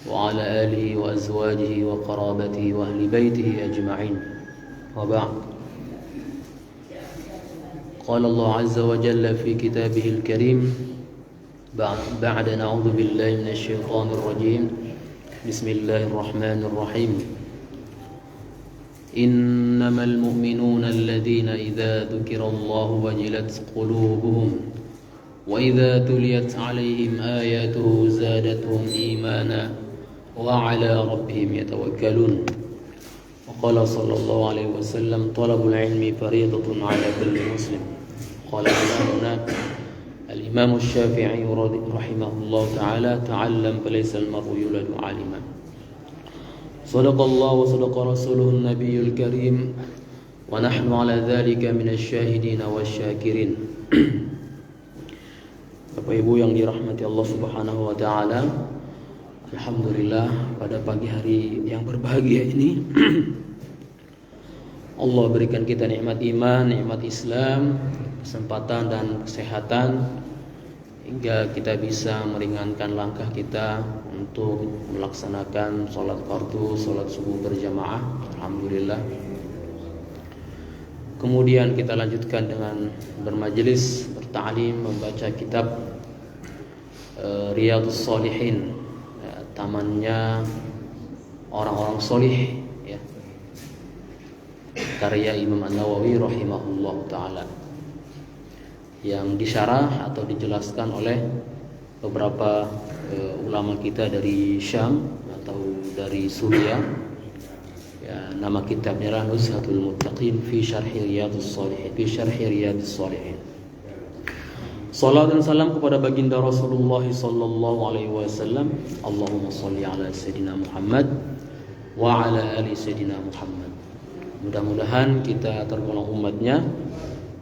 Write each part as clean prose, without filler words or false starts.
وعلى آله وأزواجه وقرابته وأهل بيته أجمعين وبعد. قال الله عز وجل في كتابه الكريم بعد نعوذ بالله من الشيطان الرجيم بسم الله الرحمن الرحيم إنما المؤمنون الذين إذا ذكر الله وجلت قلوبهم وإذا تليت عليهم آياته زادتهم إيمانا وعلى ربهم يتوكلون. وقال صلى الله عليه وسلم طلب العلم فريضة على كل مسلم. قال إمامنا الإمام الشافعي رحمه الله تعالى تعلم فليس المرء يولد عالما. صدق الله وصدق رسوله النبي الكريم ونحن على ذلك من الشاهدين والشاكرين. Bapak Ibu yang dirahmati Allah Subhanahu wa taala, alhamdulillah pada pagi hari yang berbahagia ini Allah berikan kita nikmat iman, nikmat Islam, kesempatan dan kesehatan hingga kita bisa meringankan langkah kita untuk melaksanakan sholat fardu, sholat subuh berjamaah. Alhamdulillah. Kemudian kita lanjutkan dengan bermajelis, berta'lim, membaca kitab Riyadhus Shalihin, tamannya orang-orang solih, ya, karya Imam An-Nawawi rahimahullah ta'ala, yang disyarah atau dijelaskan oleh beberapa ulama kita dari Syam atau dari Suriah. Ya, nama kitabnya adalah Nuzhatul Muttaqin fi Syarhi Riyadhus Shalihin, fi Syarhi Riyadhus Shalihin. Salat dan salam kepada baginda Rasulullah sallallahu alaihi wasallam. Allahumma shalli ala sayidina Muhammad wa ala ali sayidina Muhammad. Mudah-mudahan kita tergolong umatnya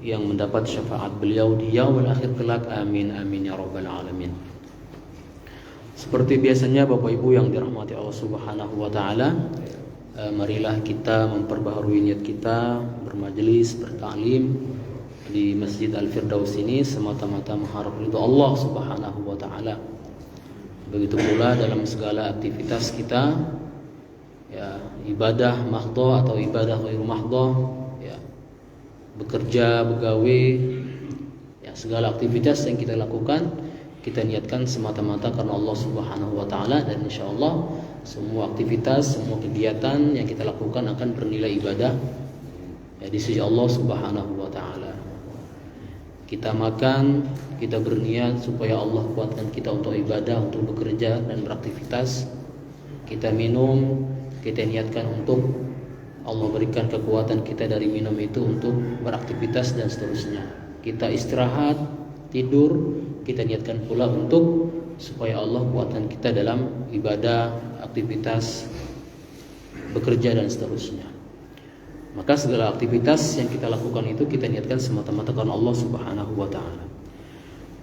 yang mendapat syafaat beliau di yaumul akhir kelak. Amin amin ya rabbal alamin. Seperti biasanya Bapak Ibu yang dirahmati Allah Subhanahu wa taala, marilah kita memperbaharui niat kita bermajelis, bertaklim di Masjid Al-Firdaus ini semata-mata mengharap ridho Allah Subhanahu wa taala. Begitu pula dalam segala aktivitas kita, ya, ibadah mahdhah atau ibadah ghairu mahdhah, ya, bekerja, begawe, ya, segala aktivitas yang kita lakukan kita niatkan semata-mata karena Allah Subhanahu wa taala, dan insyaallah semua aktivitas, semua kegiatan yang kita lakukan akan bernilai ibadah, ya, di sisi Allah Subhanahu wa taala. Kita makan, kita berniat supaya Allah kuatkan kita untuk ibadah, untuk bekerja dan beraktivitas. Kita minum, kita niatkan untuk Allah berikan kekuatan kita dari minum itu untuk beraktivitas dan seterusnya. Kita istirahat, tidur, kita niatkan pula untuk supaya Allah kuatkan kita dalam ibadah, aktivitas, bekerja dan seterusnya. Maka segala aktivitas yang kita lakukan itu kita niatkan semata-mata karena Allah Subhanahu wa taala.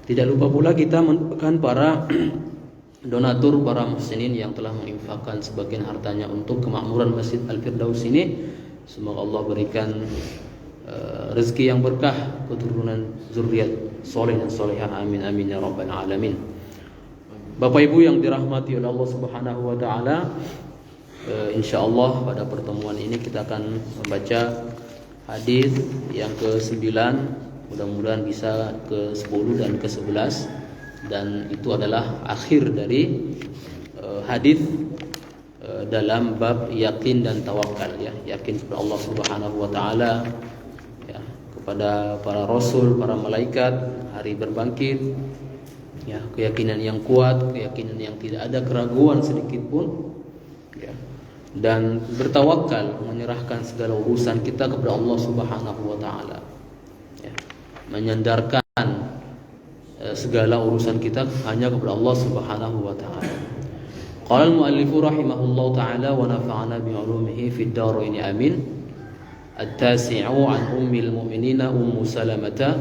Tidak lupa pula kita mendoakan para donatur, para muhsinin yang telah menginfakkan sebagian hartanya untuk kemakmuran Masjid Al-Firdaus ini. Semoga Allah berikan rezeki yang berkah, keturunan zuriat soleh dan solehah. Amin amin ya rabbal alamin. Bapak Ibu yang dirahmati oleh Allah Subhanahu wa taala, insyaallah pada pertemuan ini kita akan membaca hadis yang ke-9, mudah-mudahan bisa ke-10 dan ke-11, dan itu adalah akhir dari hadis dalam bab yakin dan tawakal, ya, yakin kepada Allah Subhanahu wa taala, ya, kepada para rasul, para malaikat, hari berbangkit, ya, keyakinan yang kuat, keyakinan yang tidak ada keraguan sedikit pun, ya, dan bertawakal, menyerahkan segala urusan kita kepada Allah Subhanahu wa taala, ya, menyandarkan segala urusan kita hanya kepada Allah Subhanahu wa taala. Qala al-muallif rahimahullahu taala wa nafa'ana bi 'ulumihi fid dharain amin. At-tasi'u an ummil mu'minina Ummu Salamah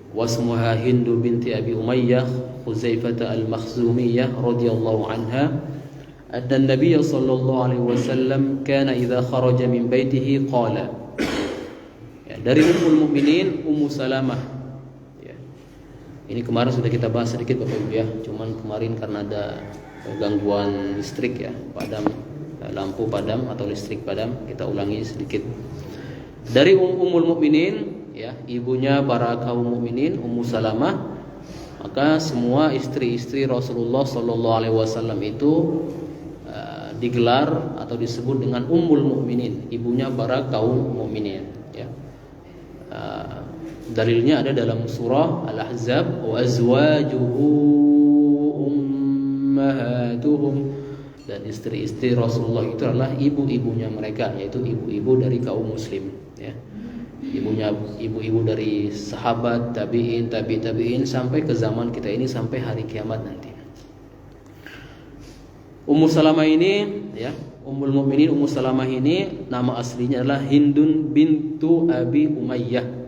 wa ismuha Hind binti Abi Umayyah Khuzaifah al-Makhzumiyah radhiyallahu anha anna an-nabiy sallallahu alaihi wasallam kana idza kharaja min baitihi qala. Ya, dari Ummul Mukminin Ummu Salamah. Ya. Ini kemarin sudah kita bahas sedikit Bapak Ibu, ya. Cuman kemarin karena ada gangguan listrik ya, lampu padam atau listrik padam. Kita ulangi sedikit. Dari Ummul Mukminin ya, ibunya para kaum mukminin, Ummu Salamah, maka semua istri-istri Rasulullah sallallahu alaihi wasallam itu digelar atau disebut dengan Ummul Mukminin, ibunya para kaum mukminin ya. Dalilnya ada dalam surah Al-Ahzab, wa azwajuhu ummahatuhum, dan istri-istri Rasulullah itu adalah ibu-ibunya mereka, yaitu ibu-ibu dari kaum muslim ya. Ibu-ibu dari sahabat, tabi'in, tabi'in sampai ke zaman kita ini, sampai hari kiamat nanti. Ummu Salamah ini ya, Ummul Mukminin Ummu Salamah ini nama aslinya adalah Hindun bintu Abi Umayyah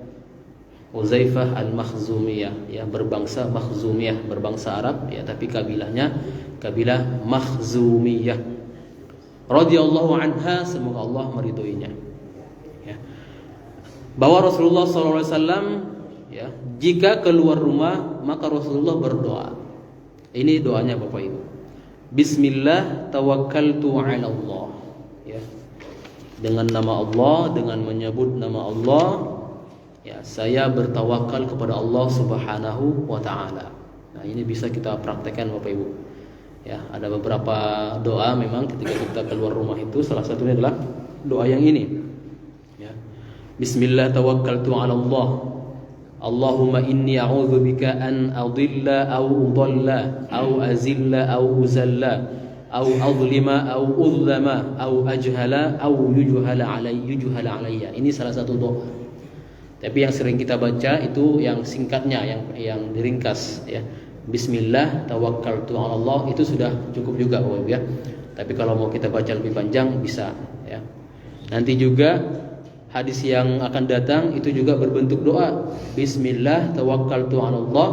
Uzaifah al-Makhzumiyah ya, berbangsa Makhzumiyah, berbangsa Arab ya, tapi kabilahnya kabilah Makhzumiyah radhiyallahu anha, semoga Allah meridhoinya ya. Bahwa Rasulullah sallallahu alaihi wasallam ya, jika keluar rumah maka Rasulullah berdoa. Ini doanya Bapak Ibu. Bismillah tawakkaltu 'ala Allah ya. Dengan nama Allah, dengan menyebut nama Allah ya, saya bertawakal kepada Allah Subhanahu wa taala. Nah, ini bisa kita praktekkan Bapak Ibu. Ya, ada beberapa doa memang ketika kita keluar rumah itu, salah satunya adalah doa yang ini. Ya. Bismillah tawakkaltu 'ala Allah. Allahumma inni a'udzubika an adilla aw udalla aw azilla aw uzalla aw adlima aw udlama aw ajhala aw yujhala alayya. Ini salah satu doa. Tapi yang sering kita baca itu yang singkatnya, yang diringkas ya. Bismillah tawakkaltu 'ala Allah, itu sudah cukup juga Bapak ya. Tapi kalau mau kita baca lebih panjang bisa ya. Nanti juga hadis yang akan datang itu juga berbentuk doa. Bismillah tawakkaltu 'ala Allah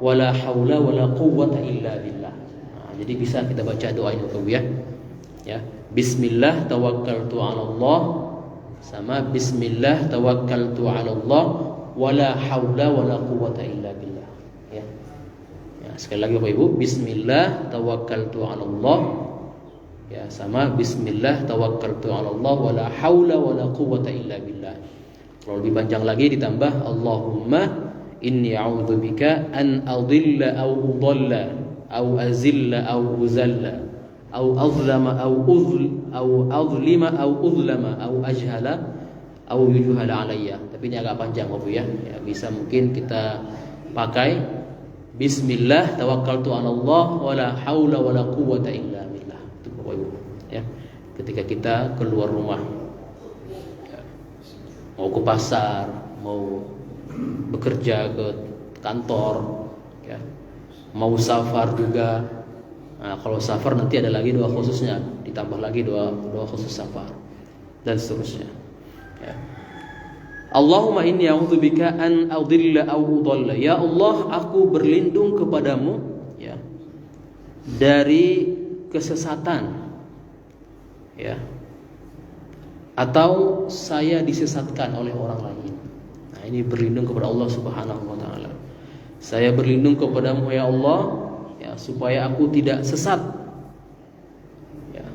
wala haula wala quwwata illa billah. Nah, jadi bisa kita baca doa ini Bapak ya. Ya. Bismillah tawakkaltu 'ala Allah sama bismillah tawakkaltu 'ala Allah wala haula wala quwwata illa billah. Ya. Ya, sekali lagi Bapak Ibu, bismillah tawakkaltu 'ala Allah ya, sama bismillah tawakkaltu 'ala Allah wala haula wala quwwata illa billah. Kalau lebih panjang lagi ditambah Allahumma inni a'udzubika an adilla aw udalla aw azilla aw uzalla aw azlama aw azlima aw uzlama aw ajhala aw yujhala alayya. Tapi ini agak panjang Bapak ya. Ya, bisa mungkin kita pakai bismillah tawakkaltu 'ala Allah wala haula wala quwwata illa billah. Ya, ketika kita keluar rumah ya, mau ke pasar, mau bekerja ke kantor ya, mau safar juga. Nah, kalau safar nanti ada lagi doa khususnya, ditambah lagi doa khusus safar dan seterusnya ya. Allahumma inni a'udzubika an adilla aw udalla. Ya Allah, aku berlindung kepadamu ya, dari kesesatan ya, atau saya disesatkan oleh orang lain. Nah, ini berlindung kepada Allah Subhanahu wa taala. Saya berlindung kepadamu ya Allah ya, supaya aku tidak sesat ya.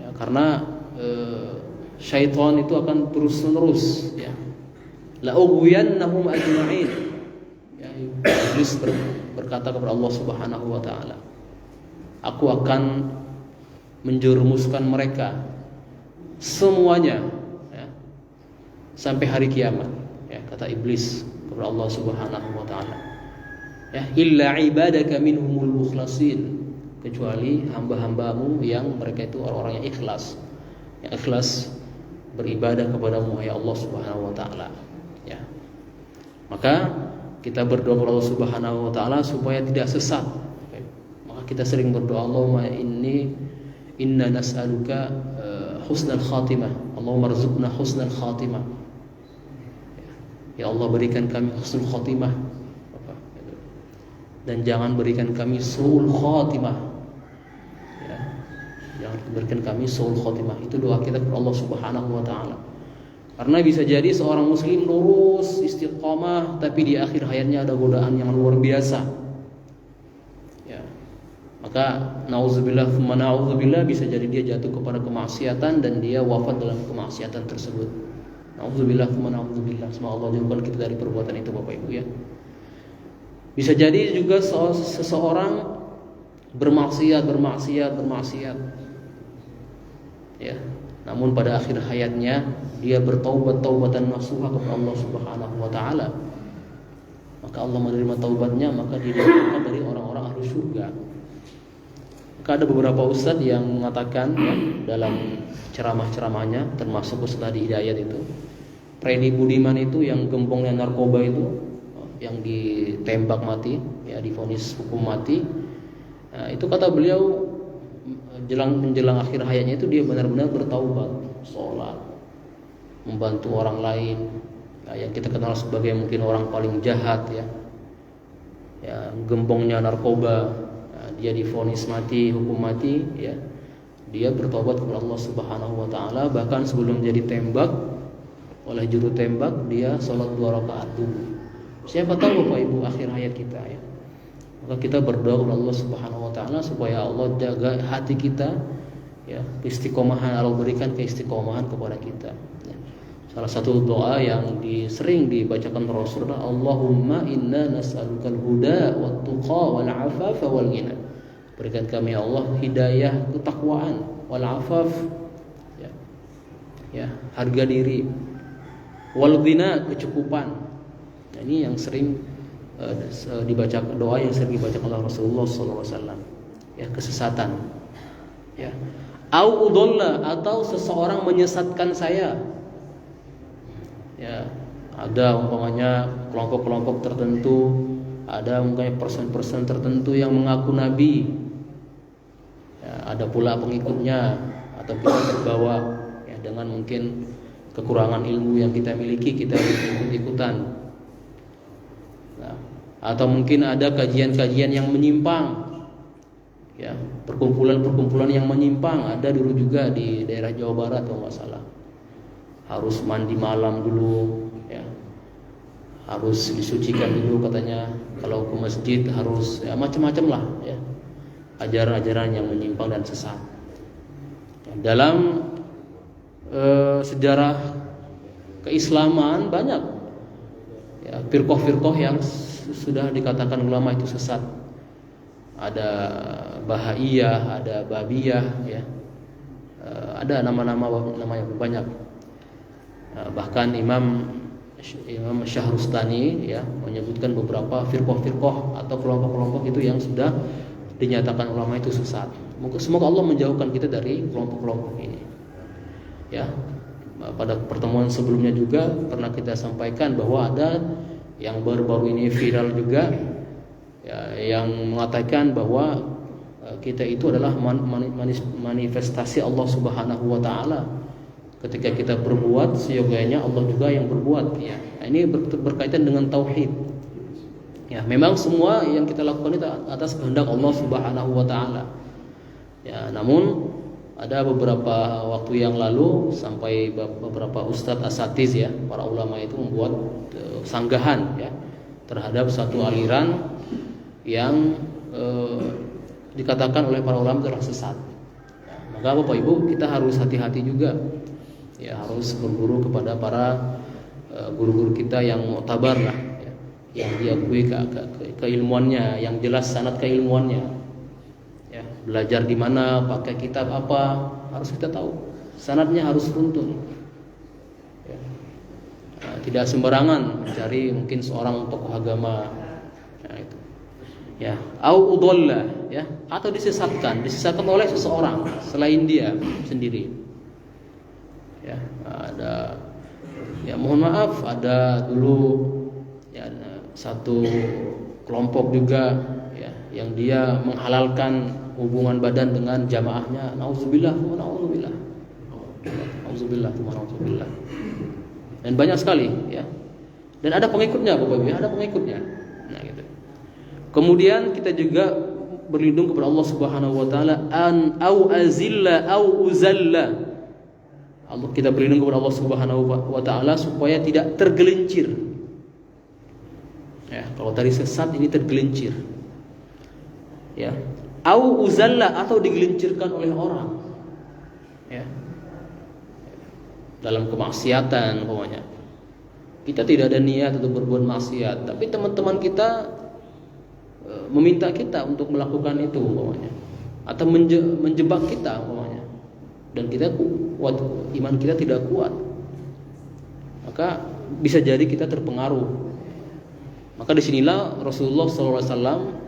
Ya, karena syaitan itu akan terus-menerus ya. La ughwiyannahum ajma'in. Ya, Iblis berkata kepada Allah Subhanahu wa taala, aku akan menjerumuskan mereka semuanya ya, sampai hari kiamat ya, kata iblis kepada Allah Subhanahu wa taala ya, illa ibadaka minhumul mukhlasin, kecuali hamba-hambamu yang mereka itu orang-orang yang ikhlas beribadah kepadamu ya Allah Subhanahu wa taala ya. Maka kita berdoa kepada Allah Subhanahu wa taala supaya tidak sesat. Maka kita sering berdoa, Allahumma inna nas'aluka husnal khatimah. Allahumma rzuqna husnal khatimah. Ya Allah, berikan kami husnul khatimah. Dan jangan berikan kami su'ul khatimah. Ya. Jangan berikan kami su'ul khatimah. Itu doa kita kepada Allah Subhanahu wa taala. Karena bisa jadi seorang muslim lurus, istiqamah, tapi di akhir hayatnya ada godaan yang luar biasa. Ya. Maka Maka nauzubillah tsumma nauzubillah, bisa jadi dia jatuh kepada kemaksiatan dan dia wafat dalam kemaksiatan tersebut. Nauzubillah tsumma nauzubillah. Semoga Allah jauhkan kita dari perbuatan itu, Bapak Ibu ya. Bisa jadi juga seseorang bermaksiat ya. Namun pada akhir hayatnya dia bertaubat taubatan nasuha kepada Allah Subhanahu wa taala. Maka Allah menerima taubatnya, maka dia dijadikan dari orang-orang ahli surga. Maka ada beberapa ustadz yang mengatakan ya, dalam ceramah-ceramahnya, termasuk Ustadz Hadi Hidayat itu, Freddy Budiman itu yang gembongnya narkoba itu, yang ditembak mati, ya divonis hukum mati. Nah, itu kata beliau menjelang akhir hayatnya itu dia benar-benar bertaubat, sholat, membantu orang lain. Nah, yang kita kenal sebagai mungkin orang paling jahat ya, gembongnya narkoba, nah, dia divonis mati, hukum mati, ya, dia bertobat kepada Allah Subhanahu Wa Taala. Bahkan sebelum jadi tembak oleh juru tembak, dia sholat 2 rakaat dulu. Siapa tahu Bapak Ibu akhir hayat kita ya, maka kita berdoa kepada Allah Subhanahu Wa Taala supaya Allah jaga hati kita, ya, istiqomahan, Allah berikan keistiqomahan kepada kita. Salah satu doa yang sering dibacakan Rasulullah, Allahumma inna nas'alukal huda wat tuqa wal afafa wal ghina. Berikan kami Allah hidayah, ketakwaan, wal afaf, ya, harga diri, wal ghina, kecukupan. Nah, ini yang sering dibaca, doa yang sering dibacakan oleh Rasulullah SAW. Ya, kesesatan. Ya. Au udalla, atau seseorang menyesatkan saya. Ya, ada umpamanya kelompok-kelompok tertentu, ada mungkin person-person tertentu yang mengaku nabi. Ya, ada pula pengikutnya, atau kita terbawa ya, dengan mungkin kekurangan ilmu yang kita miliki, kita ikut-ikutan. Nah, atau mungkin ada kajian-kajian yang menyimpang. Ya, perkumpulan-perkumpulan yang menyimpang ada dulu juga di daerah Jawa Barat kalau nggak salah. Harus mandi malam dulu, ya, harus disucikan dulu katanya. Kalau ke masjid harus, ya, macam-macam lah, ya, ajaran-ajaran yang menyimpang dan sesat. Ya, dalam sejarah keislaman banyak, ya, firqah-firqah yang sudah dikatakan ulama itu sesat. Ada Bahaiyah, ada Babiyah, ya, ada namanya banyak. Bahkan Imam Syahrustani ya menyebutkan beberapa firqah-firqah atau kelompok-kelompok itu yang sudah dinyatakan ulama itu sesat. Semoga Allah menjauhkan kita dari kelompok-kelompok ini. Ya, pada pertemuan sebelumnya juga pernah kita sampaikan bahwa ada yang baru-baru ini viral juga, ya, yang mengatakan bahwa kita itu adalah manifestasi Allah Subhanahu Wa Taala. Ketika kita berbuat, seyogianya Allah juga yang berbuat. Ya, nah, ini berkaitan dengan tauhid. Ya, memang semua yang kita lakukan itu atas kehendak Allah Subhanahu Wa Taala. Ya, namun ada beberapa waktu yang lalu sampai beberapa ustadz asatiz ya, para ulama itu membuat sanggahan ya terhadap satu aliran yang dikatakan oleh para ulama telah sesat. Ya, maka Bapak Ibu kita harus hati-hati juga. Ya, harus berguru kepada para guru-guru kita yang mu'tabar lah, ya, yang diakui keilmuannya, yang jelas sanad keilmuannya. Ya, belajar di mana, pakai kitab apa, harus kita tahu. Sanadnya harus runtun. Ya. Nah, tidak sembarangan mencari mungkin seorang tokoh agama. Nah, itu. Ya, au udalla, ya, atau disesatkan oleh seseorang selain dia sendiri. Ya, ada, ya, mohon maaf, ada dulu ya satu kelompok juga ya yang dia menghalalkan hubungan badan dengan jamaahnya. Nauzubillah wa nauzubillah. Nauzubillah wa nauzubillah. Dan banyak sekali ya. Dan ada pengikutnya Bapak Ibu, ada pengikutnya. Nah, gitu. Kemudian kita juga berlindung kepada Allah Subhanahu wa taala an au azilla au uzalla. Kita berlindung kepada Allah Subhanahu wa taala supaya tidak tergelincir. Ya, kalau tadi sesat ini tergelincir. Ya. Au uzalla, atau digelincirkan oleh orang, ya, dalam kemaksiatan umpamanya. Kita tidak ada niat untuk berbuat maksiat, tapi teman-teman kita meminta kita untuk melakukan itu umpamanya, atau menjebak kita umpamanya, dan kita kuat, iman kita tidak kuat, maka bisa jadi kita terpengaruh. Maka disinilah Rasulullah SAW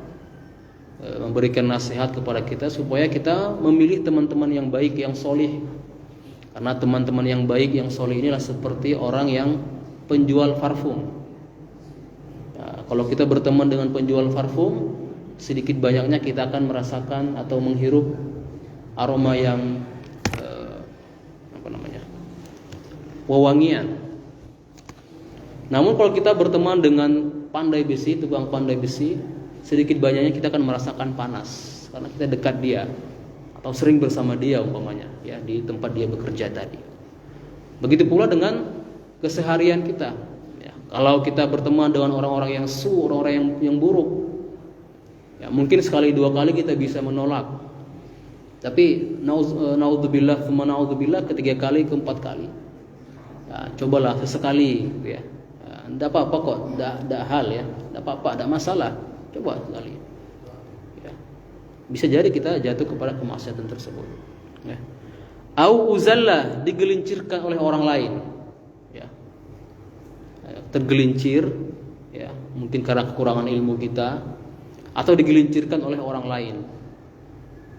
memberikan nasihat kepada kita supaya kita memilih teman-teman yang baik, yang solih. Karena teman-teman yang baik, yang solih inilah seperti orang yang penjual parfum. Nah, kalau kita berteman dengan penjual parfum, sedikit banyaknya kita akan merasakan atau menghirup aroma yang wewangian. Namun kalau kita berteman dengan pandai besi, tukang pandai besi, sedikit banyaknya kita akan merasakan panas karena kita dekat dia atau sering bersama dia umpamanya, ya, di tempat dia bekerja tadi. Begitu pula dengan keseharian kita, ya. Kalau kita berteman dengan orang-orang yang orang-orang yang buruk, ya, mungkin sekali dua kali kita bisa menolak, tapi naudzubillah, ketiga kali, keempat kali, ya, cobalah sesekali, gitu ya. Tidak apa-apa kok, tidak hal, ya, tidak apa-apa, tidak masalah, coba sekali, ya. Bisa jadi kita jatuh kepada kemaksiatan tersebut, ya. Au uzalla, digelincirkan oleh orang lain, ya, tergelincir, ya, mungkin karena kekurangan ilmu kita, atau digelincirkan oleh orang lain.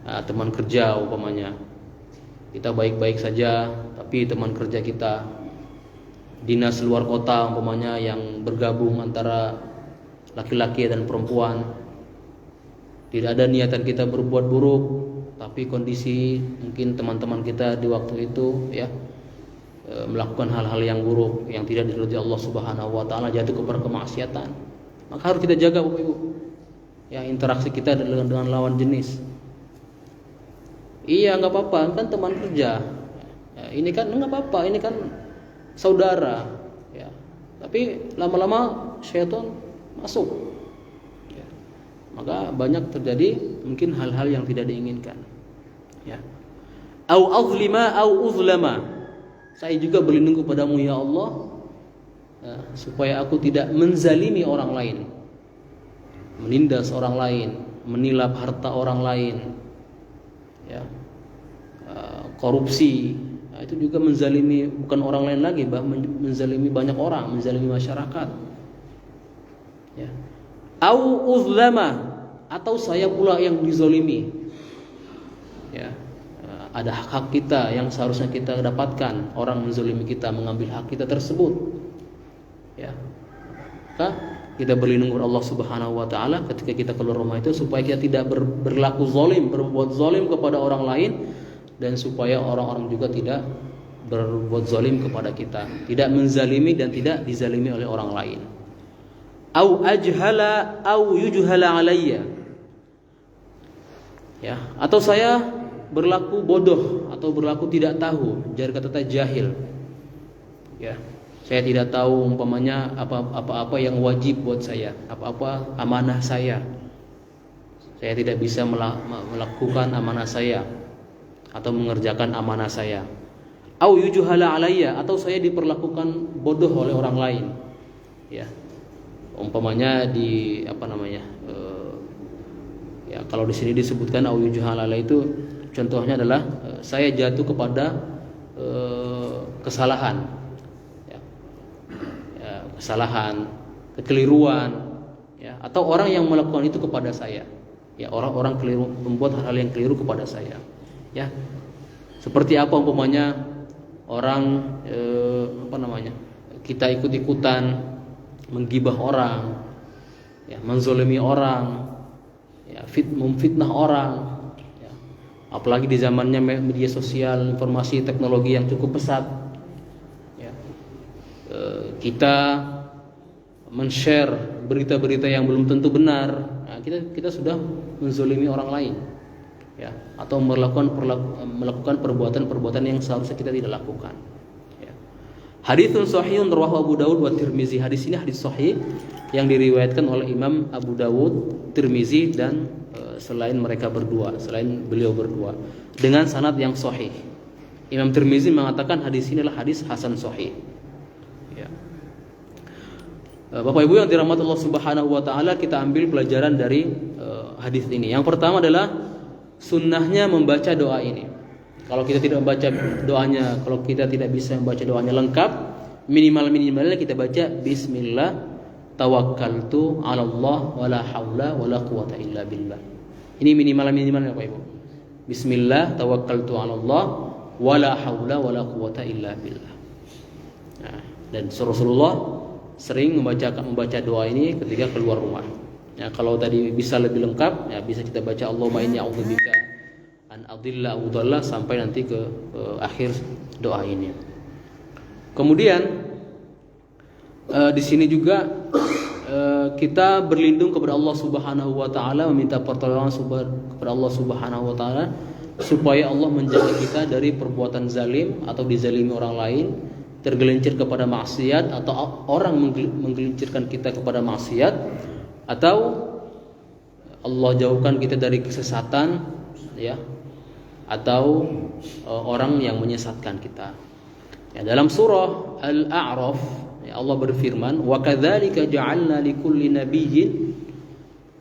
Nah, teman kerja umpamanya, kita baik-baik saja, tapi teman kerja kita dinas luar kota umpamanya yang bergabung antara laki-laki dan perempuan, tidak ada niatan kita berbuat buruk, tapi kondisi mungkin teman-teman kita di waktu itu, ya, melakukan hal-hal yang buruk yang tidak diridhoi Allah Subhanahu wa taala, jatuh kepada kemaksiatan. Maka harus kita jaga Bapak Ibu, ya, interaksi kita dengan lawan jenis. Iya, nggak apa-apa, kan teman kerja, ya, ini kan nggak apa-apa, ini kan saudara, ya. Tapi lama-lama syaitan masuk, ya. Maka banyak terjadi mungkin hal-hal yang tidak diinginkan, ya. Au azlima au uzlama, saya juga berlindung kepadamu ya Allah, ya, supaya aku tidak menzalimi orang lain, menindas orang lain, menilap harta orang lain, ya, korupsi. Nah, itu juga menzalimi bukan orang lain lagi, menzalimi banyak orang, menzalimi masyarakat, ya. Au uzlama, atau saya pula yang dizalimi, ya. Ada hak-hak kita yang seharusnya kita dapatkan, orang menzalimi kita, mengambil hak kita tersebut, ya. Maka kita berlindung kepada Allah Subhanahu wa taala ketika kita keluar rumah itu, supaya kita tidak berlaku zalim, berbuat zalim kepada orang lain, dan supaya orang-orang juga tidak berbuat zalim kepada kita, tidak menzalimi dan tidak dizalimi oleh orang lain. Au ajhala au yujhala alayya, ya, atau saya berlaku bodoh atau berlaku tidak tahu, jar kata jahil, ya. Saya tidak tahu umpamanya apa-apa yang wajib buat saya, apa-apa amanah saya. Saya tidak bisa melakukan amanah saya atau mengerjakan amanah saya. Au yujuhala alayya, atau saya diperlakukan bodoh oleh orang lain, ya. Umpamanya ya, kalau di sini disebutkan au yujuhala alayya, itu contohnya adalah saya jatuh kepada kesalahan, ya. Ya, kesalahan, kekeliruan, ya, atau orang yang melakukan itu kepada saya, ya, orang-orang keliru, membuat hal-hal yang keliru kepada saya, ya. Seperti apa umpamanya orang kita ikut-ikutan menggibah orang, ya, menzolimi orang, ya, memfitnah orang, ya. Apalagi di zamannya media sosial, informasi, teknologi yang cukup pesat, ya. Kita men-share berita-berita yang belum tentu benar, nah, kita sudah menzolimi orang lain, ya, atau melakukan perbuatan-perbuatan yang seharusnya kita tidak lakukan, ya. Haditsun sahihun rawahu Abu Dawud wa Tirmizi. Hadis ini hadis sahih yang diriwayatkan oleh Imam Abu Dawud, Tirmizi dan selain mereka berdua, selain beliau berdua dengan sanad yang sahih. Imam Tirmizi mengatakan hadis ini adalah hadis hasan sahih. Ya. Bapak Ibu yang dirahmati Allah Subhanahu wa taala, kita ambil pelajaran dari hadis ini. Yang pertama adalah sunnahnya membaca doa ini. Kalau kita tidak membaca doanya, kalau kita tidak bisa membaca doanya lengkap, minimalnya kita baca bismillah tawakkaltu 'ala Allah wala haula wala quwata illa billah. Ini minimalnya Bapak Ibu. Bismillah tawakkaltu 'ala Allah wala haula wala quwata illa billah. Nah, dan Rasulullah sering membaca doa ini ketika keluar rumah. Ya, kalau tadi bisa lebih lengkap, ya bisa kita baca Allahumma inni a'udzubika an adilla aw dhalla sampai nanti ke akhir doa ini. Kemudian di sini juga kita berlindung kepada Allah Subhanahu wa taala, meminta pertolongan kepada Allah Subhanahu wa taala supaya Allah menjaga kita dari perbuatan zalim atau dizalimi orang lain, tergelincir kepada maksiat atau orang menggelincirkan kita kepada maksiat, atau Allah jauhkan kita dari kesesatan, ya, atau orang yang menyesatkan kita. Ya, dalam surah Al-A'raf, ya, Allah berfirman, "Wa kadzalika ja'alna likulli nabiyyin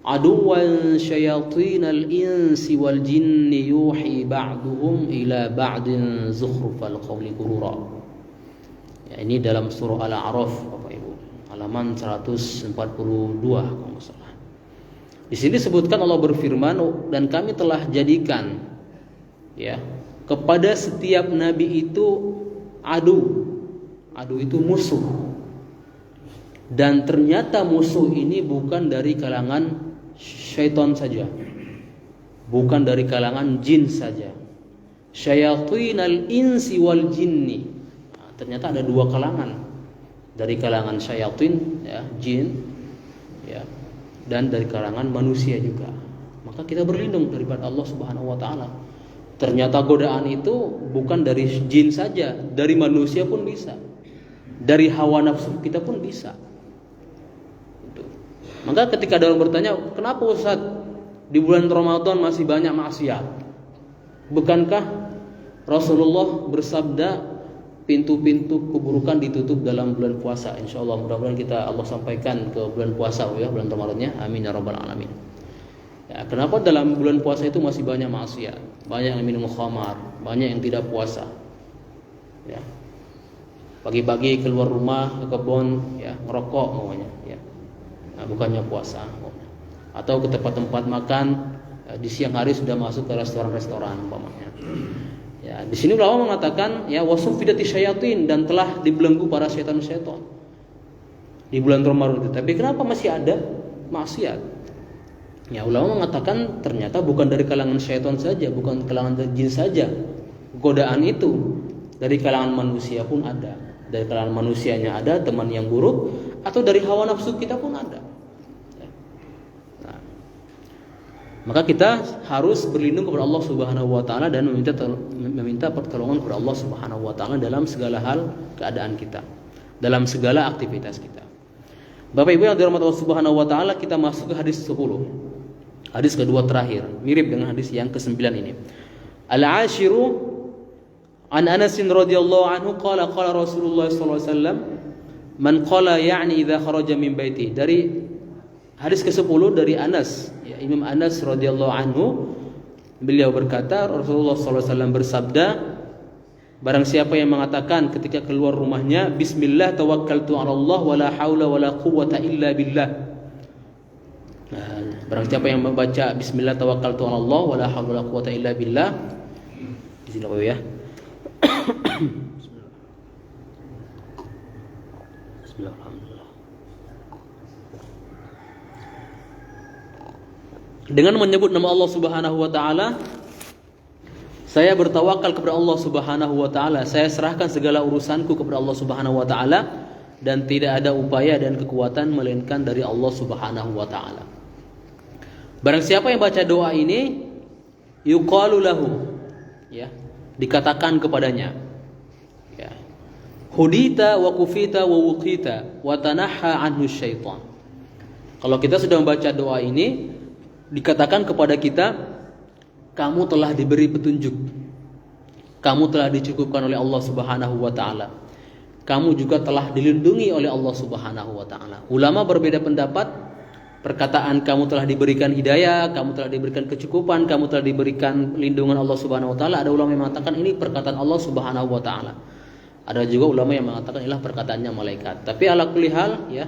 aduwwan syayatinal insi wal jinni yuhi ba'duhum ila ba'din zukhrufal qawli ghurura." Ya, ini dalam surah Al-A'raf Bapak Ibu, halaman 142 kalau enggak salah. Di sini disebutkan Allah berfirman, dan kami telah jadikan, ya, kepada setiap nabi itu adu itu musuh, dan ternyata musuh ini bukan dari kalangan syaitan saja, bukan dari kalangan jin saja. Syayatinal insi wal jinni. Nah, ternyata ada dua kalangan, dari kalangan syaitan, ya, jin, ya, dan dari kalangan manusia juga. Maka kita berlindung daripada Allah Subhanahu wa taala. Ternyata godaan itu bukan dari jin saja, dari manusia pun bisa, dari hawa nafsu kita pun bisa. Maka ketika ada orang bertanya, kenapa Ustaz di bulan Ramadan masih banyak maksiat? Bukankah Rasulullah bersabda pintu-pintu keburukan ditutup dalam bulan puasa? Insya Allah mudah-mudahan kita Allah sampaikan ke bulan puasa, ya, bulan Ramadannya. Amin ya rabbal alamin. Ya, kenapa dalam bulan puasa itu masih banyak maksiat? Banyak yang minum khamar, banyak yang tidak puasa. Ya. Pagi-pagi keluar rumah ke kebun, ya, ngerokok maunya, ya. Nah, bukannya puasa. Atau ke tempat-tempat makan, di siang hari sudah masuk ke restoran-restoran umpamanya. Ya, di sini ulama mengatakan, ya, wasufidati syayatin, dan telah dibelenggu para syaitan-syaitan di bulan Ramadan itu. Tapi kenapa masih ada maksiat? Ya, ulama mengatakan ternyata bukan dari kalangan syaitan saja, bukan kalangan jin saja. Godaan itu dari kalangan manusia pun ada. Dari kalangan manusianya ada teman yang buruk, atau dari hawa nafsu kita pun ada. Nah, maka kita harus berlindung kepada Allah Subhanahu wa taala dan meminta pertolongan kepada Allah Subhanahu wa taala dalam segala hal keadaan kita, dalam segala aktivitas kita. Bapak Ibu yang dirahmati Allah Subhanahu wa taala, kita masuk ke hadis 10. Hadis kedua terakhir, mirip dengan hadis yang ke-9 ini. Al-ashiru an Anas radhiyallahu anhu qala qala Rasulullah sallallahu alaihi wasallam man qala ya'ni idza kharaja min baiti. Dari hadis ke-10 dari Anas, ya, Imam Anas radhiyallahu anhu, beliau berkata Rasulullah sallallahu alaihi wasallam bersabda, barang siapa yang mengatakan ketika keluar rumahnya, bismillah tawakkaltu 'ala Allah wala haula wala quwwata illa billah. Nah, barang siapa yang membaca bismillah tawakkaltu 'ala Allah wala haula wala quwwata illa billah. Di sini ya. Bismillah. Alhamdulillah. Dengan menyebut nama Allah Subhanahu wa taala, saya bertawakal kepada Allah Subhanahu wa taala. Saya serahkan segala urusanku kepada Allah Subhanahu wa taala, dan tidak ada upaya dan kekuatan melainkan dari Allah Subhanahu wa taala. Barang siapa yang baca doa ini, yuqalu lahu, ya, dikatakan kepadanya, ya, hudita wa kufita wa wuqita wa tanaha anhu syaitan. Kalau kita sudah membaca doa ini, dikatakan kepada kita, kamu telah diberi petunjuk, kamu telah dicukupkan oleh Allah Subhanahu wa taala, kamu juga telah dilindungi oleh Allah Subhanahu wa taala. Ulama berbeda pendapat, perkataan kamu telah diberikan hidayah, kamu telah diberikan kecukupan, kamu telah diberikan lindungan Allah Subhanahu wa taala. Ada ulama yang mengatakan ini perkataan Allah Subhanahu wa taala. Ada juga ulama yang mengatakan inilah perkataannya malaikat. Tapi ala kulli hal ya,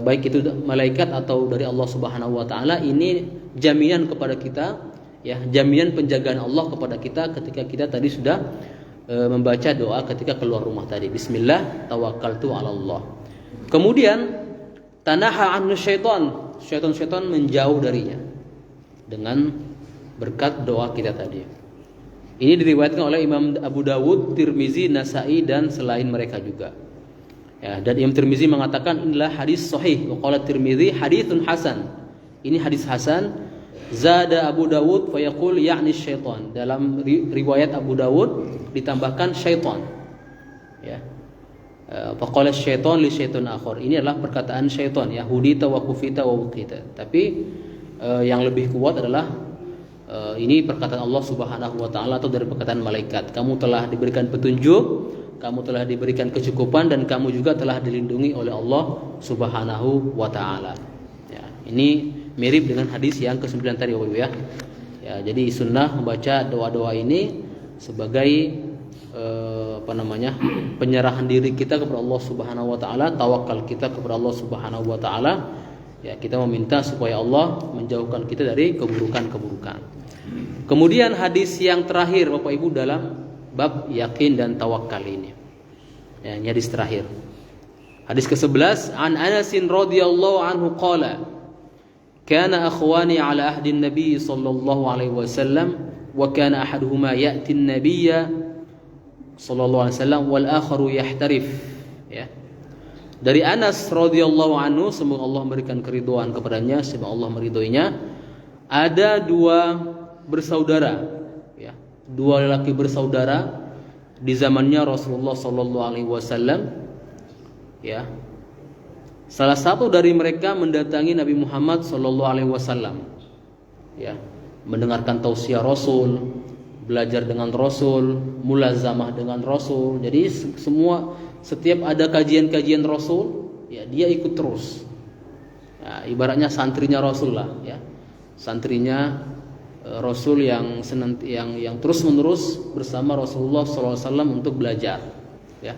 baik itu malaikat atau dari Allah Subhanahu wa taala, ini jaminan kepada kita ya, jaminan penjagaan Allah kepada kita ketika kita tadi sudah membaca doa ketika keluar rumah tadi. Bismillah tawakkaltu 'ala Allah. Kemudian tanaha anhu syaitan, syaitan menjauh darinya dengan berkat doa kita tadi. Ini diriwayatkan oleh Imam Abu Dawud, Tirmizi, Nasai dan selain mereka juga. Ya, dan Imam Tirmizi mengatakan inilah hadis sahih. Wa qala Tirmizi haditsun hasan. Ini hadis hasan. Zada Abu Dawud fa yaqul ya'ni syaitan. Dalam riwayat Abu Dawud ditambahkan syaitan. Ya. Fa qala syaitan li syaitan akhar. Ini adalah perkataan syaitan ya, hudita wa kufita wa wuqita. Tapi yang lebih kuat adalah ini perkataan Allah Subhanahu wa taala atau dari perkataan malaikat. Kamu telah diberikan petunjuk, kamu telah diberikan kecukupan, dan kamu juga telah dilindungi oleh Allah Subhanahu wa taala. Ya, ini mirip dengan hadis yang ke-9 tadi Bapak Ibu ya. Ya, jadi sunnah membaca doa-doa ini sebagai penyerahan diri kita kepada Allah Subhanahu wa taala, tawakal kita kepada Allah Subhanahu wa taala. Ya, kita meminta supaya Allah menjauhkan kita dari keburukan-keburukan. Kemudian hadis yang terakhir Bapak Ibu dalam bab yakin dan tawakal ini. Ya, ini hadis terakhir. Hadis ke-11, an Anas radhiyallahu anhu qala kana akhwani ala ahdi an-nabi sallallahu alaihi wasallam wa kana ahaduhuma ya'ti an-nabiyya sallallahu alaihi wasallam wal akharu yahtarif. Ya. Dari Anas radhiyallahu anhu, semoga Allah memberikan keridhaan kepadanya, semoga Allah meridhoinya, ada dua bersaudara ya, dua lelaki bersaudara di zamannya Rasulullah sallallahu alaihi wasallam ya. Salah satu dari mereka mendatangi Nabi Muhammad sallallahu alaihi wasallam ya, mendengarkan tausiah Rasul, belajar dengan Rasul, mulazamah dengan Rasul. Jadi setiap ada kajian-kajian Rasul ya, dia ikut terus. Ya, ibaratnya santrinya Rasul lah ya. Santrinya Rasul yang terus menerus bersama Rasulullah SAW untuk belajar, ya,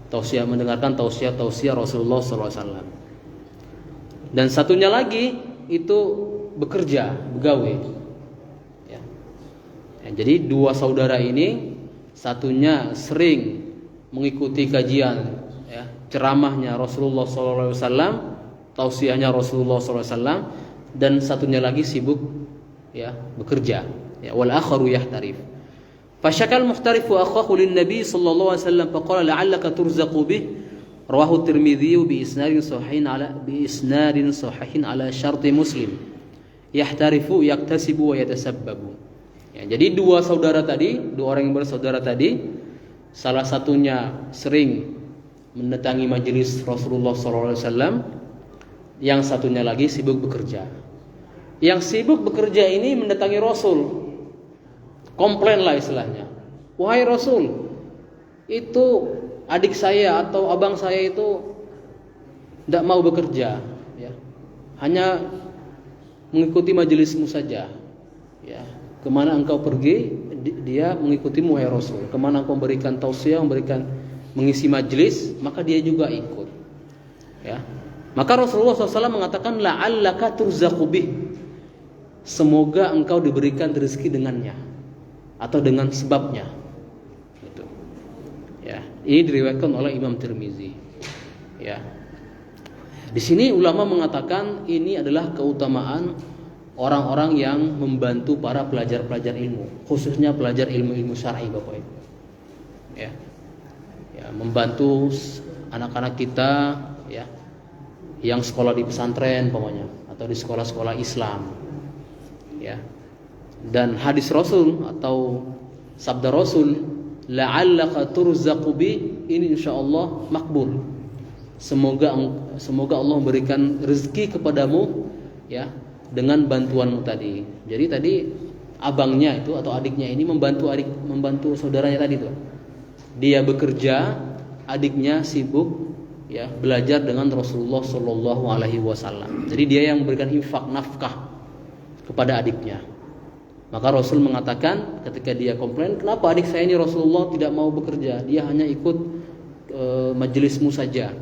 tausiah, mendengarkan tausiah Rasulullah SAW. Dan satunya lagi itu bekerja, begawe. Ya. Ya, jadi dua saudara ini, satunya sering mengikuti kajian, ya, ceramahnya Rasulullah SAW, tausiahnya Rasulullah SAW, dan satunya lagi sibuk ya bekerja ya, wal akharu yahtarif. Fashakal muhtarifu akhahu lin nabi sallallahu alaihi wasallam faqala la'allaka turzaqu bih, rawahu Tirmidzi bi isnadin sahihin ala syarti Muslim, yahtarifu yaktasibu wa yatasabbabu. Ya, jadi dua orang yang bersaudara tadi, salah satunya sering mendatangi majelis Rasulullah sallallahu alaihi wasallam, yang satunya lagi sibuk bekerja. Yang sibuk bekerja ini mendatangi Rasul, komplain lah istilahnya. Wahai Rasul, itu adik saya atau abang saya itu tidak mau bekerja, ya, hanya mengikuti majelismu saja. Ya, kemana engkau pergi, dia mengikutimu wahai Rasul. Kemana engkau memberikan tausiah, mengisi majelis, maka dia juga ikut. Ya, maka Rasulullah SAW mengatakan la'allaka turzaqu bih, semoga engkau diberikan rezeki dengannya atau dengan sebabnya. Gitu. Ya, ini diriwayatkan oleh Imam Tirmizi. Ya. Di sini ulama mengatakan ini adalah keutamaan orang-orang yang membantu para pelajar-pelajar ilmu, khususnya pelajar ilmu-ilmu syar'i, Bapak Ibu. Ya. Ya, membantu anak-anak kita ya yang sekolah di pesantren pokoknya atau di sekolah-sekolah Islam. Ya. Dan hadis Rasul atau sabda Rasul la'allaka turzaqu bi, ini insyaallah makbul. Semoga Allah memberikan rezeki kepadamu ya dengan bantuanmu tadi. Jadi tadi abangnya itu atau adiknya ini membantu saudaranya tadi tuh. Dia bekerja, adiknya sibuk ya belajar dengan Rasulullah Shallallahu Alaihi Wasallam. Jadi dia yang memberikan infak nafkah kepada adiknya. Maka Rasul mengatakan ketika dia komplain, kenapa adik saya ini Rasulullah tidak mau bekerja, dia hanya ikut majelismu saja.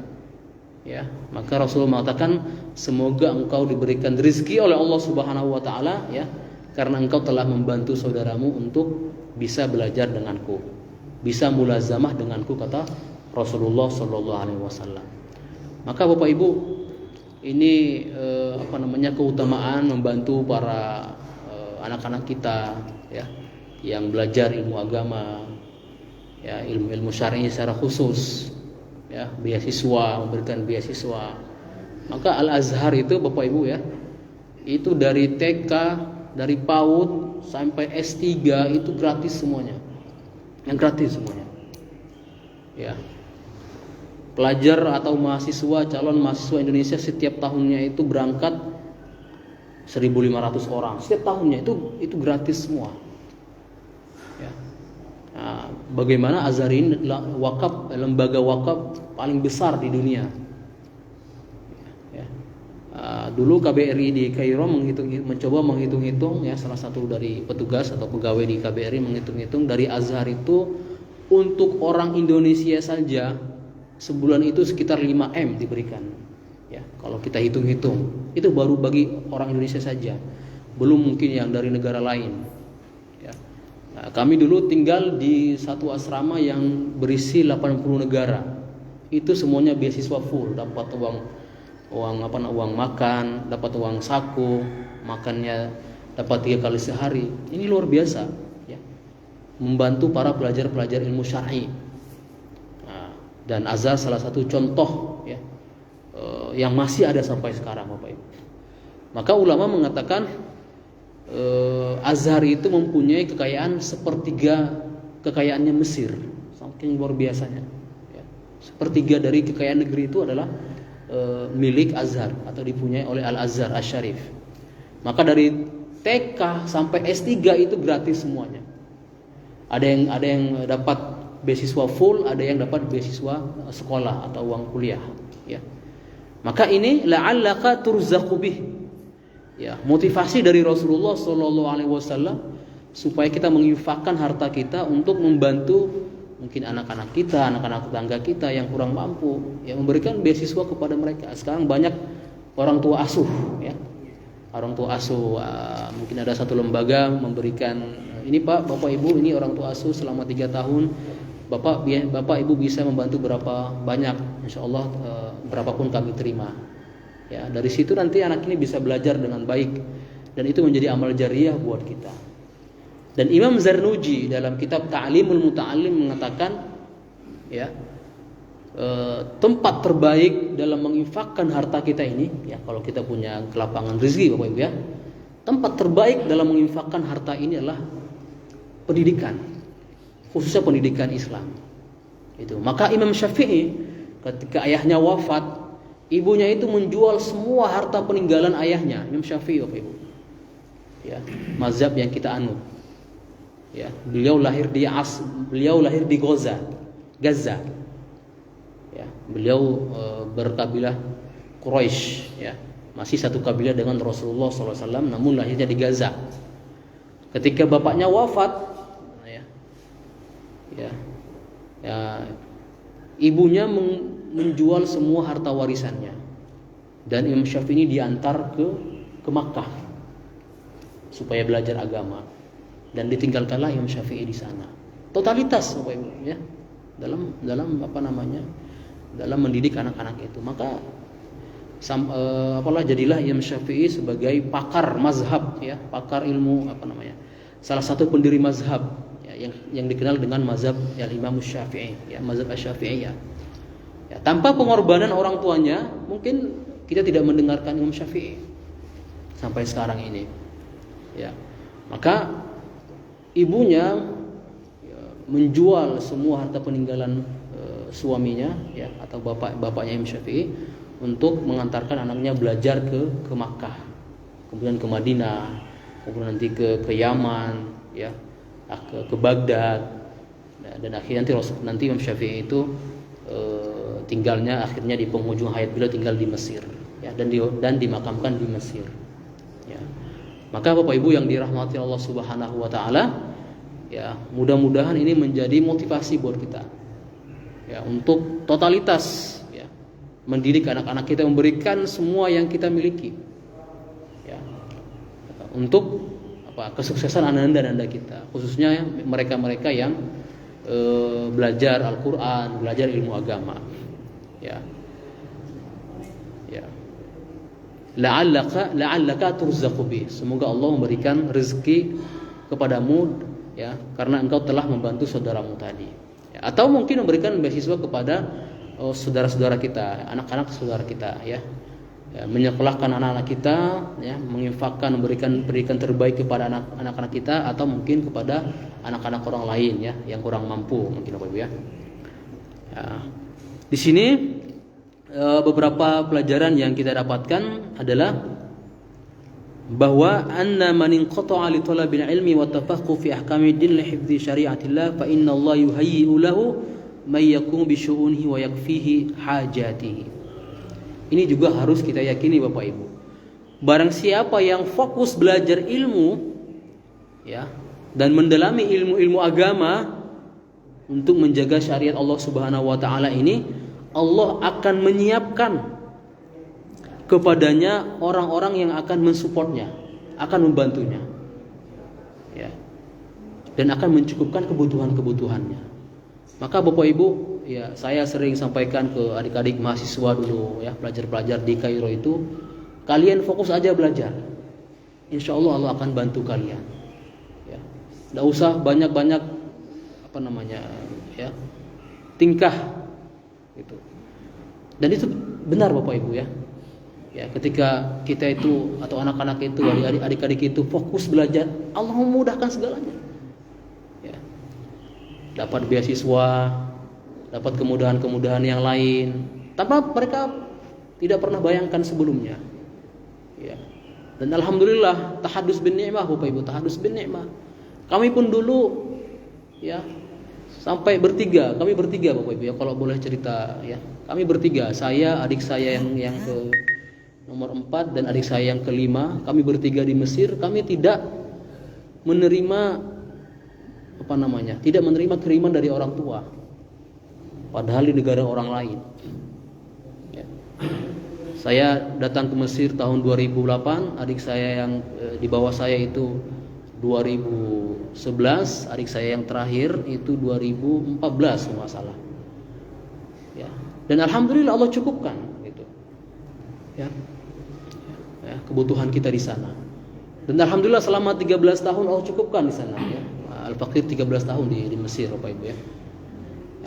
Ya, maka Rasul mengatakan semoga engkau diberikan rezeki oleh Allah Subhanahu Wa Taala ya, karena engkau telah membantu saudaramu untuk bisa belajar denganku, bisa mulazamah denganku, kata Rasulullah Shallallahu Alaihi Wasallam. Maka Bapak Ibu, ini keutamaan membantu para anak-anak kita ya yang belajar ilmu agama ya, ilmu syar'i secara khusus ya, beasiswa, memberikan beasiswa. Maka Al-Azhar itu Bapak Ibu ya, itu dari TK, dari PAUD sampai S3 itu gratis semuanya. Yang gratis semuanya. Ya. Pelajar atau mahasiswa, calon mahasiswa Indonesia setiap tahunnya itu berangkat 1.500 orang setiap tahunnya, itu gratis semua. Ya. Nah, bagaimana Azhar ini lembaga wakaf paling besar di dunia. Ya. Dulu KBRI di Kairo mencoba menghitung-hitung ya, salah satu dari petugas atau pegawai di KBRI menghitung-hitung dari Azhar itu untuk orang Indonesia saja sebulan itu sekitar 5M diberikan. Ya, kalau kita hitung-hitung itu baru bagi orang Indonesia saja, belum mungkin yang dari negara lain. Ya. Nah, kami dulu tinggal di satu asrama yang berisi 80 negara. Itu semuanya beasiswa full, dapat uang makan, dapat uang saku, makannya dapat 3 kali sehari. Ini luar biasa. Ya. Membantu para pelajar-pelajar ilmu syar'i. Nah, dan Azhar salah satu contoh ya, yang masih ada sampai sekarang Bapak Ibu. Maka ulama mengatakan Azhar itu mempunyai kekayaan sepertiga kekayaannya Mesir, saking luar biasanya. Ya. Sepertiga dari kekayaan negeri itu adalah milik Azhar atau dipunyai oleh Al-Azhar Asy-Syarif. Maka dari TK sampai S3 itu gratis semuanya. Ada yang dapat beasiswa full, ada yang dapat beasiswa sekolah atau uang kuliah. Ya. Maka ini la'allaka turzaqu bih. Ya, motivasi dari Rasulullah sallallahu alaihi wasallam supaya kita menginfakkan harta kita untuk membantu mungkin anak-anak kita, anak-anak tetangga kita yang kurang mampu, ya memberikan beasiswa kepada mereka. Sekarang banyak orang tua asuh ya. Orang tua asuh mungkin ada satu lembaga memberikan ini Pak, Bapak Ibu, ini orang tua asuh selama 3 tahun. Bapak Ibu bisa membantu berapa banyak, insyaallah berapapun kami terima. Ya, dari situ nanti anak ini bisa belajar dengan baik dan itu menjadi amal jariah buat kita. Dan Imam Zarnuji dalam kitab Ta'limul Muta'allim mengatakan ya, tempat terbaik dalam menginfakkan harta kita ini ya, kalau kita punya kelapangan rezeki Bapak Ibu ya, tempat terbaik dalam menginfakkan harta ini adalah pendidikan, khususnya pendidikan Islam. Itu. Maka Imam Syafi'i ketika ayahnya wafat, ibunya itu menjual semua harta peninggalan ayahnya. Imam Syafi'i Bapak Ibu. Ya, mazhab yang kita anut. Ya, beliau lahir di Gaza. Ya, beliau berkabilah Quraisy ya. Masih satu kabilah dengan Rasulullah SAW, namun lahirnya di Gaza. Ketika bapaknya wafat, ibunya menjual semua harta warisannya dan Imam Syafi'i ini diantar ke Makkah supaya belajar agama dan ditinggalkanlah Imam Syafi'i di sana. Totalitas Bapak Ibu ya, dalam dalam mendidik anak-anak itu. Maka jadilah Imam Syafi'i sebagai pakar mazhab ya, pakar ilmu salah satu pendiri mazhab yang dikenal dengan mazhab Imam Syafi'i ya, mazhab Asy-Syafi'iyah. Ya, tanpa pengorbanan orang tuanya mungkin kita tidak mendengarkan Imam Syafi'i sampai sekarang ini. Ya. Maka ibunya menjual semua harta peninggalan suaminya ya atau bapaknya Imam Syafi'i untuk mengantarkan anaknya belajar ke Makkah, kemudian ke Madinah, kemudian nanti ke Yaman ya, ke Baghdad. Dan akhirnya nanti Imam Syafi'i itu tinggalnya akhirnya di penghujung hayat beliau tinggal di Mesir ya, dan dimakamkan di Mesir ya. Maka Bapak Ibu yang dirahmati Allah Subhanahu wa taala ya, mudah-mudahan ini menjadi motivasi buat kita ya untuk totalitas ya, mendidik anak-anak kita, memberikan semua yang kita miliki ya, untuk kesuksesan anak-anak kita, khususnya mereka-mereka yang belajar Al-Quran, belajar ilmu agama ya. Ya. La'allaka turzaqu bih. Semoga Allah memberikan rezeki kepadamu ya, karena engkau telah membantu saudaramu tadi. Ya, atau mungkin memberikan beasiswa kepada saudara-saudara kita, anak-anak saudara kita ya. Ya, menyekolahkan anak-anak kita ya, menginfakkan, memberikan pendidikan terbaik kepada anak-anak kita, atau mungkin kepada anak-anak orang lain ya yang kurang mampu mungkin Bapak Ibu ya. Ya. Di sini beberapa pelajaran yang kita dapatkan adalah bahwa anna man inqata'a li talabil ilmi wa tafaqquh fi ahkamid din li hifdzi syari'atillah fa inna Allah yuhayyi'u lahu may yaqumu bi syu'unihi wa yakfihi hajatihi. Ini juga harus kita yakini Bapak Ibu. Barang siapa yang fokus belajar ilmu ya, dan mendalami ilmu-ilmu agama untuk menjaga syariat Allah Subhanahu wa taala ini, Allah akan menyiapkan kepadanya orang-orang yang akan mensupportnya, akan membantunya. Ya. Dan akan mencukupkan kebutuhan-kebutuhannya. Maka Bapak Ibu, ya, saya sering sampaikan ke adik-adik mahasiswa dulu ya, pelajar-pelajar di Kairo itu, kalian fokus aja belajar. Insya Allah Allah akan bantu kalian. Ya. Nggak usah banyak-banyak ya, tingkah gitu. Dan itu benar Bapak Ibu ya. Ya, ketika kita itu atau anak-anak itu, adik-adik itu fokus belajar, Allah memudahkan segalanya. Ya. Dapat beasiswa, dapat kemudahan-kemudahan yang lain tanpa mereka tidak pernah bayangkan sebelumnya. Ya. Dan alhamdulillah, tahadus bin ni'mah Bapak Ibu, tahadus bin ni'mah. Kami pun dulu ya sampai kami bertiga Bapak Ibu ya, kalau boleh cerita ya. Kami bertiga, saya, adik saya yang ke nomor 4 dan adik saya yang ke-5, kami bertiga di Mesir, kami tidak menerima tidak menerima kiriman dari orang tua. Padahal di negara orang lain. Ya. Saya datang ke Mesir tahun 2008, adik saya yang di bawah saya itu 2011, adik saya yang terakhir itu 2014 kalau nggak salah. Ya. Dan alhamdulillah Allah cukupkan gitu. Ya. Ya, kebutuhan kita di sana. Dan alhamdulillah selama 13 tahun Allah cukupkan di sana ya. Al-Faqir 13 tahun di Mesir Bapak Ibu ya.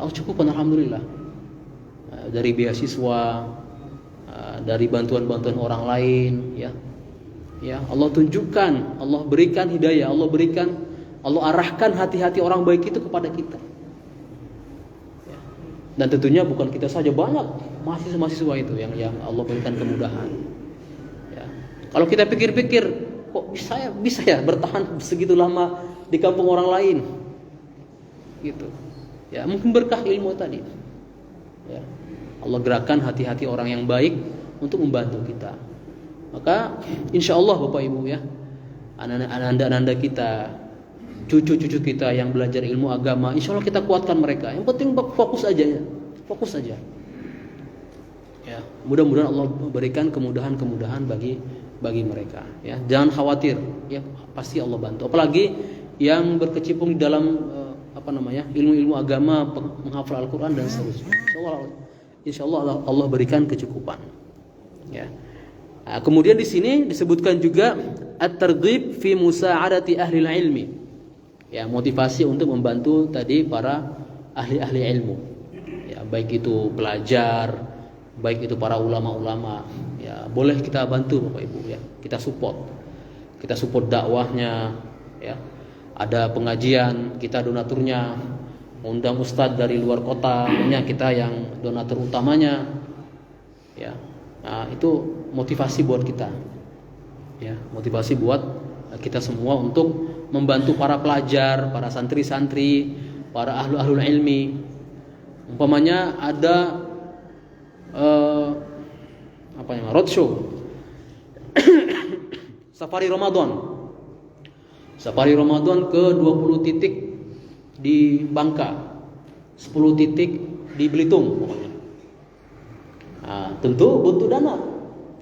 Allah cukupkan alhamdulillah. Dari beasiswa, dari bantuan-bantuan orang lain ya. Ya, Allah tunjukkan, Allah berikan hidayah, Allah arahkan hati-hati orang baik itu kepada kita. Ya. Dan tentunya bukan kita saja, banyak mahasiswa itu yang Allah berikan kemudahan. Ya. Kalau kita pikir-pikir, kok bisa ya bertahan segitu lama di kampung orang lain? Gitu. Ya, mungkin berkah ilmu tadi. Ya. Allah gerakkan hati-hati orang yang baik untuk membantu kita. Maka insya Allah Bapak Ibu ya, anak-anak kita, cucu-cucu kita yang belajar ilmu agama, insya Allah kita kuatkan mereka. Yang penting fokus aja. Ya, mudah-mudahan Allah berikan kemudahan-kemudahan bagi mereka. Ya, jangan khawatir, ya pasti Allah bantu. Apalagi yang berkecimpung di dalam ilmu-ilmu agama, menghafal Al-Quran dan seterusnya. Insya Allah Allah berikan kecukupan. Ya. Nah, kemudian di sini disebutkan juga at-targhib fi musa'adati ahli ilmi. Ya, motivasi untuk membantu tadi para ahli-ahli ilmu. Ya, baik itu pelajar, baik itu para ulama-ulama. Ya, boleh kita bantu Bapak Ibu ya. Kita support dakwahnya ya. Ada pengajian, kita donaturnya. undang ustadz dari luar kota, punya kita yang donatur utamanya, ya. Nah, itu motivasi buat kita, ya, motivasi buat kita semua untuk membantu para pelajar, para santri-santri, para ahlul ilmi. Umpamanya ada roadshow, safari Ramadan ke 20 titik di Bangka, 10 titik di Belitung pokoknya. Nah, tentu butuh dana,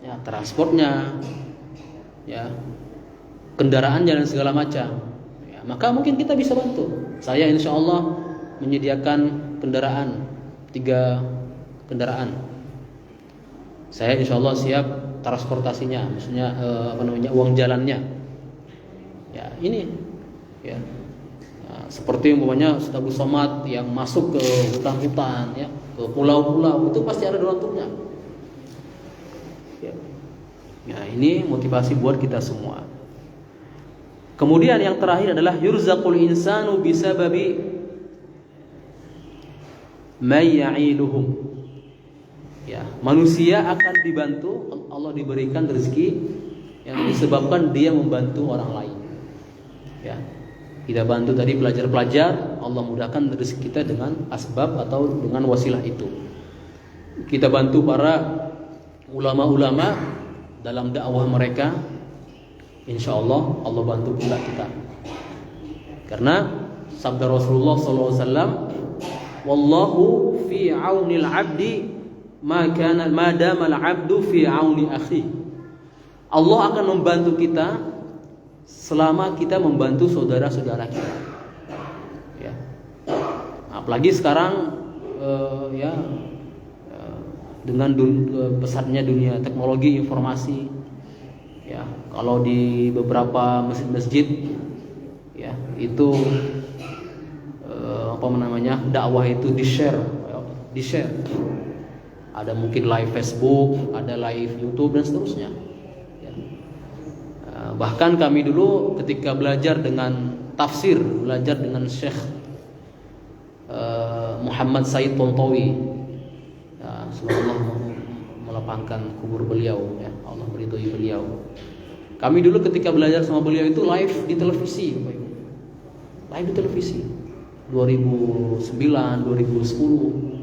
ya, transportnya, ya, kendaraan dan segala macam. Ya, maka mungkin kita bisa bantu. Saya insya Allah menyediakan kendaraan, 3 kendaraan. Saya insya Allah siap transportasinya, maksudnya uang jalannya. Ya, ini, ya. Nah, seperti umpamanya Ustaz Abdul Somad yang masuk ke hutan-hutan, ya, ke pulau-pulau, itu pasti ada donaturnya. Ya. Ya, ini motivasi buat kita semua. Kemudian yang terakhir adalah yurzaqul insanu bisababi may ya'iluhum. Ya, manusia akan dibantu, Allah diberikan rezeki yang disebabkan dia membantu orang lain. Ya. Kita bantu tadi pelajar-pelajar, Allah mudahkan rezeki kita dengan asbab atau dengan wasilah itu. Kita bantu para ulama-ulama dalam dakwah mereka, insya Allah Allah bantu pula kita. Karena sabda Rasulullah SAW, wallahu fi aunil abdi ma dama al-abdu fi auni akhi. Allah akan membantu kita selama kita membantu saudara-saudara kita. Ya. Apalagi sekarang dengan pesatnya dunia teknologi informasi, ya, kalau di beberapa masjid-masjid, ya, itu dakwah itu di-share. Ada mungkin live Facebook, ada live YouTube dan seterusnya. Ya. Bahkan kami dulu ketika belajar dengan tafsir, belajar dengan Syekh Muhammad Said Tontowi, ya, semoga Allah melapangkan kubur beliau, ya, Allah meridhoi beliau. Kami dulu ketika belajar sama beliau itu live di televisi, live di televisi 2009, 2010.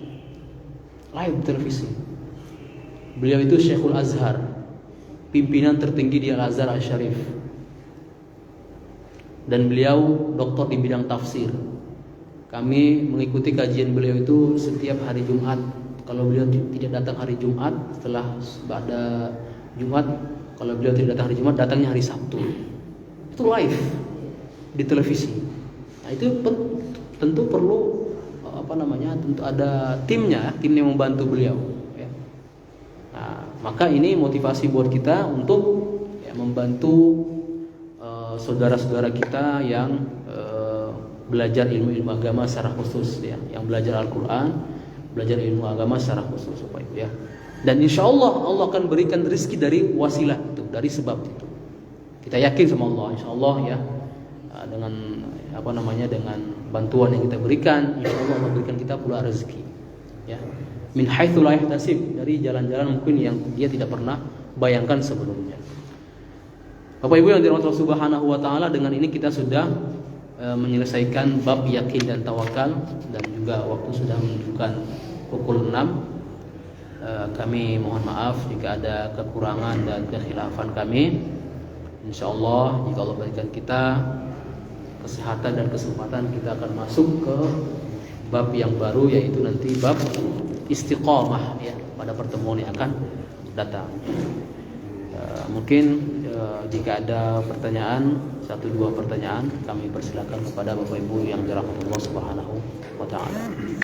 Live televisi. Beliau itu Syekhul Azhar, pimpinan tertinggi di Al-Azhar Al-Syarif. Dan beliau doktor di bidang tafsir. Kami mengikuti kajian beliau itu setiap hari Jumat. Kalau beliau tidak datang hari Jumat, setelah pada Jumat, kalau beliau tidak datang hari Jumat, datangnya hari Sabtu. Itu live di televisi. Nah, itu tentu perlu tentu ada timnya yang membantu beliau, ya. Nah, maka ini motivasi buat kita untuk, ya, membantu saudara-saudara kita yang belajar ilmu agama secara khusus, ya, yang belajar Al-Quran, belajar ilmu agama secara khusus, ya. Dan insya Allah Allah akan berikan rezeki dari wasilah itu, dari sebab itu. Kita yakin sama Allah, insya Allah, ya, dengan dengan bantuan yang kita berikan, insya Allah Allah berikan kita pula rezeki, ya, min haitsu la yahtasib, dari jalan-jalan mungkin yang dia tidak pernah bayangkan sebelumnya. Bapak Ibu yang dirahmati Allah Subhanahu wa taala, dengan ini kita sudah menyelesaikan bab yakin dan tawakal, dan juga waktu sudah menunjukkan pukul 6. Kami mohon maaf jika ada kekurangan dan kekhilafan kami. Insya Allah jika Allah berikan kita kesehatan dan kesempatan, kita akan masuk ke bab yang baru, yaitu nanti bab istiqamah, ya, pada pertemuan yang akan datang. Mungkin jika ada pertanyaan, 1-2 pertanyaan, kami persilakan kepada Bapak Ibu yang dirahmati Allah Subhanahu wa taala.